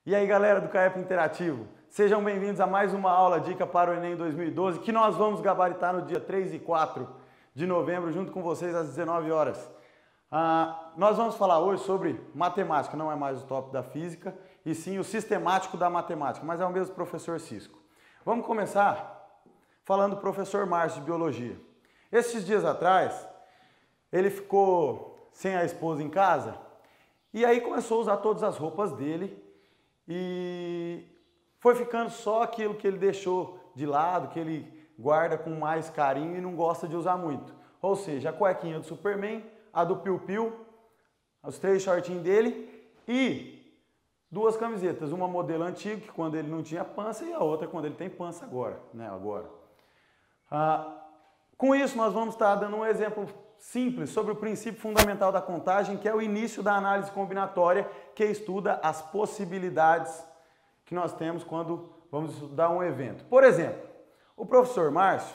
E aí galera do CAEP Interativo, sejam bem-vindos a mais uma aula dica para o Enem 2012 que nós vamos gabaritar no dia 3 e 4 de novembro junto com vocês às 19 horas. Nós vamos falar hoje sobre matemática, não é mais o tópico da física, e sim o sistemático da matemática, mas é o mesmo professor Cisco. Vamos começar falando do professor Márcio de Biologia. Esses dias atrás, ele ficou sem a esposa em casa e aí começou a usar todas as roupas dele e foi ficando só aquilo que ele deixou de lado, que ele guarda com mais carinho e não gosta de usar muito. Ou seja, a cuequinha do Superman, a do Piu Piu, os 3 shortinhos dele e 2 camisetas. Uma modelo antigo, que quando ele não tinha pança, e a outra quando ele tem pança agora. Com isso, nós vamos estar dando um exemplo simples sobre o princípio fundamental da contagem, que é o início da análise combinatória, que estuda as possibilidades que nós temos quando vamos estudar um evento. Por exemplo, o professor Márcio,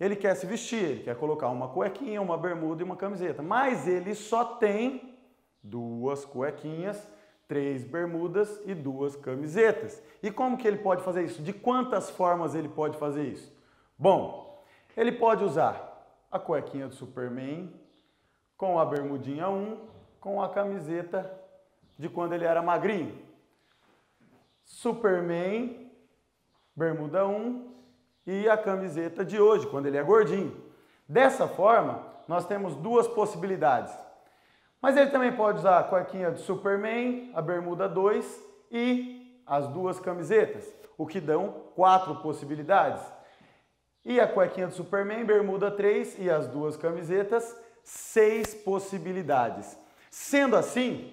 ele quer se vestir, ele quer colocar uma cuequinha, uma bermuda e uma camiseta, mas ele só tem 2 cuequinhas, 3 bermudas e 2 camisetas. E como que ele pode fazer isso? De quantas formas ele pode fazer isso? Bom, ele pode usar a cuequinha do Superman com a bermudinha 1, com a camiseta de quando ele era magrinho. Superman, bermuda 1 e a camiseta de hoje, quando ele é gordinho. Dessa forma, nós temos 2 possibilidades. Mas ele também pode usar a cuequinha do Superman, a bermuda 2 e as 2 camisetas, o que dão 4 possibilidades. E a cuequinha do Superman, bermuda 3 e as 2 camisetas, 6 possibilidades. Sendo assim,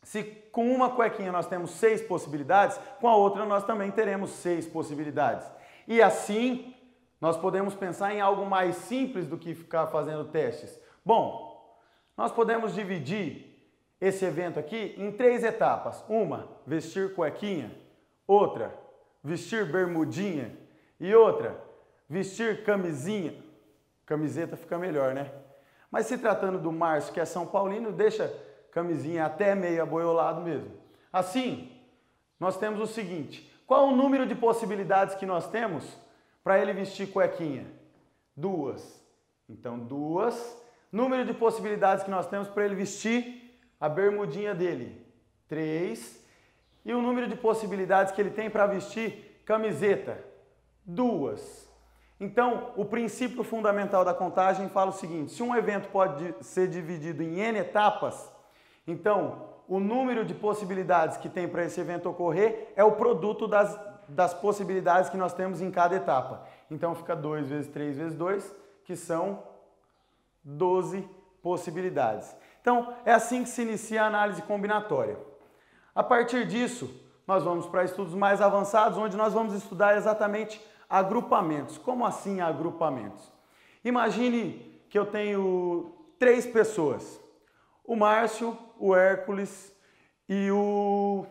se com uma cuequinha nós temos 6 possibilidades, com a outra nós também teremos 6 possibilidades. E assim, nós podemos pensar em algo mais simples do que ficar fazendo testes. Bom, nós podemos dividir esse evento aqui em 3 etapas. Uma, vestir cuequinha. Outra, vestir bermudinha. E outra, vestir camisinha. Camiseta fica melhor, né? Mas se tratando do Márcio, que é São Paulino, deixa camisinha até meio aboiolado mesmo. Assim, nós temos o seguinte: qual o número de possibilidades que nós temos para ele vestir cuequinha? 2. Então, 2. Número de possibilidades que nós temos para ele vestir a bermudinha dele? 3. E o número de possibilidades que ele tem para vestir camiseta? 2. Então, o princípio fundamental da contagem fala o seguinte: se um evento pode ser dividido em N etapas, então o número de possibilidades que tem para esse evento ocorrer é o produto das possibilidades que nós temos em cada etapa. Então fica 2 vezes 3 vezes 2, que são 12 possibilidades. Então é assim que se inicia a análise combinatória. A partir disso, nós vamos para estudos mais avançados, onde nós vamos estudar exatamente agrupamentos. Como assim agrupamentos? Imagine que eu tenho 3 pessoas. O Márcio, o Hércules e o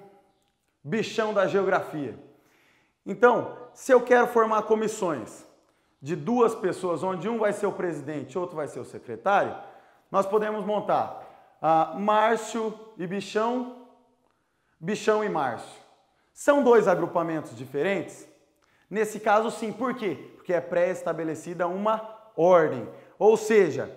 bichão da geografia. Então, se eu quero formar comissões de 2 pessoas, onde um vai ser o presidente e outro vai ser o secretário, nós podemos montar Márcio e Bichão, Bichão e Márcio. São 2 agrupamentos diferentes? Nesse caso, sim. Por quê? Porque é pré-estabelecida uma ordem. Ou seja,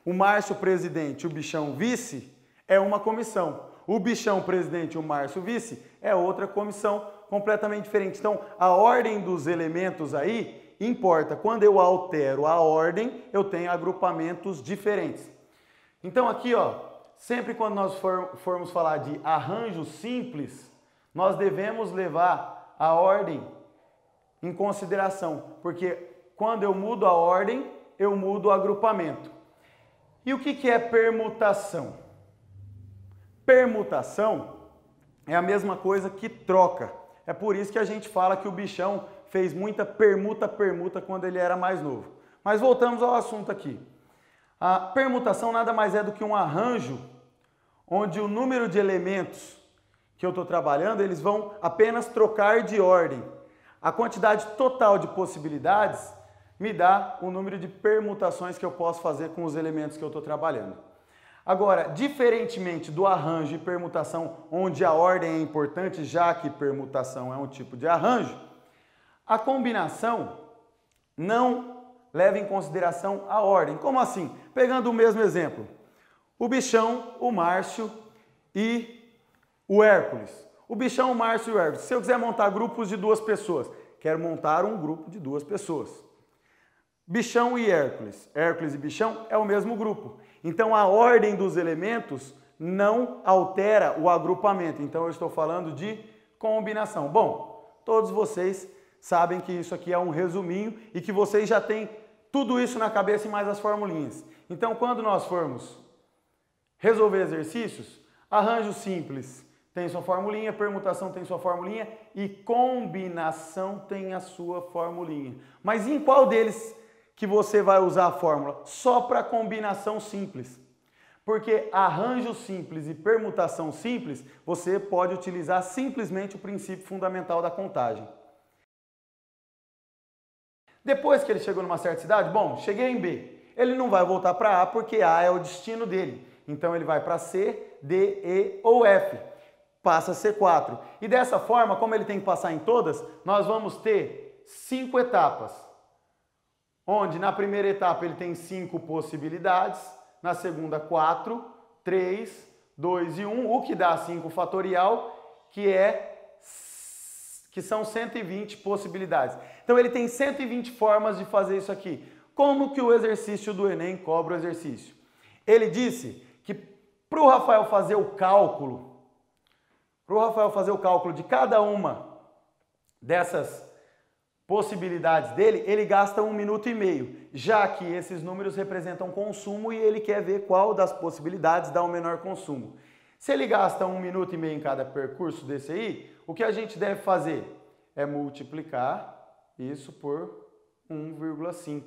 o Márcio presidente e o Bichão vice é uma comissão. O Bichão presidente e o Márcio vice é outra comissão completamente diferente. Então, a ordem dos elementos aí importa. Quando eu altero a ordem, eu tenho agrupamentos diferentes. Então, aqui, ó, sempre quando nós formos falar de arranjo simples, nós devemos levar a ordem em consideração, porque quando eu mudo a ordem, eu mudo o agrupamento. E o que é permutação? Permutação é a mesma coisa que troca. É por isso que a gente fala que o Bichão fez muita permuta quando ele era mais novo. Mas voltamos ao assunto aqui. A permutação nada mais é do que um arranjo onde o número de elementos que eu estou trabalhando, eles vão apenas trocar de ordem. A quantidade total de possibilidades me dá o número de permutações que eu posso fazer com os elementos que eu estou trabalhando. Agora, diferentemente do arranjo e permutação, onde a ordem é importante, já que permutação é um tipo de arranjo, a combinação não leva em consideração a ordem. Como assim? Pegando o mesmo exemplo, o Bichão, o Márcio e o Hércules. O Bichão, o Márcio e o Hércules. Se eu quiser montar grupos de 2 pessoas, quero montar um grupo de 2 pessoas. Bichão e Hércules. Hércules e Bichão é o mesmo grupo. Então a ordem dos elementos não altera o agrupamento. Então eu estou falando de combinação. Bom, todos vocês sabem que isso aqui é um resuminho e que vocês já têm tudo isso na cabeça e mais as formulinhas. Então quando nós formos resolver exercícios, arranjo simples tem sua formulinha, permutação tem sua formulinha e combinação tem a sua formulinha. Mas em qual deles que você vai usar a fórmula? Só para combinação simples. Porque arranjo simples e permutação simples, você pode utilizar simplesmente o princípio fundamental da contagem. Depois que ele chegou numa certa cidade, bom, cheguei em B. Ele não vai voltar para A porque A é o destino dele. Então ele vai para C, D, E ou F. Passa a C4. E dessa forma, como ele tem que passar em todas, nós vamos ter 5 etapas. Onde na primeira etapa ele tem 5 possibilidades, na segunda 4, 3, 2 e 1, o que dá 5 fatorial, que são 120 possibilidades. Então ele tem 120 formas de fazer isso aqui. Como que o exercício do Enem cobra o exercício? Ele disse que para o Rafael fazer o cálculo de cada uma dessas possibilidades dele, ele gasta 1 minuto e meio, já que esses números representam consumo e ele quer ver qual das possibilidades dá o menor consumo. Se ele gasta 1 minuto e meio em cada percurso desse aí, o que a gente deve fazer é multiplicar isso por 1,5.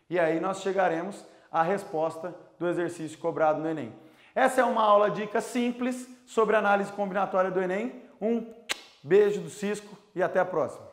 E aí nós chegaremos à resposta do exercício cobrado no Enem. Essa é uma aula dica simples sobre análise combinatória do Enem. Um beijo do Cisco e até a próxima.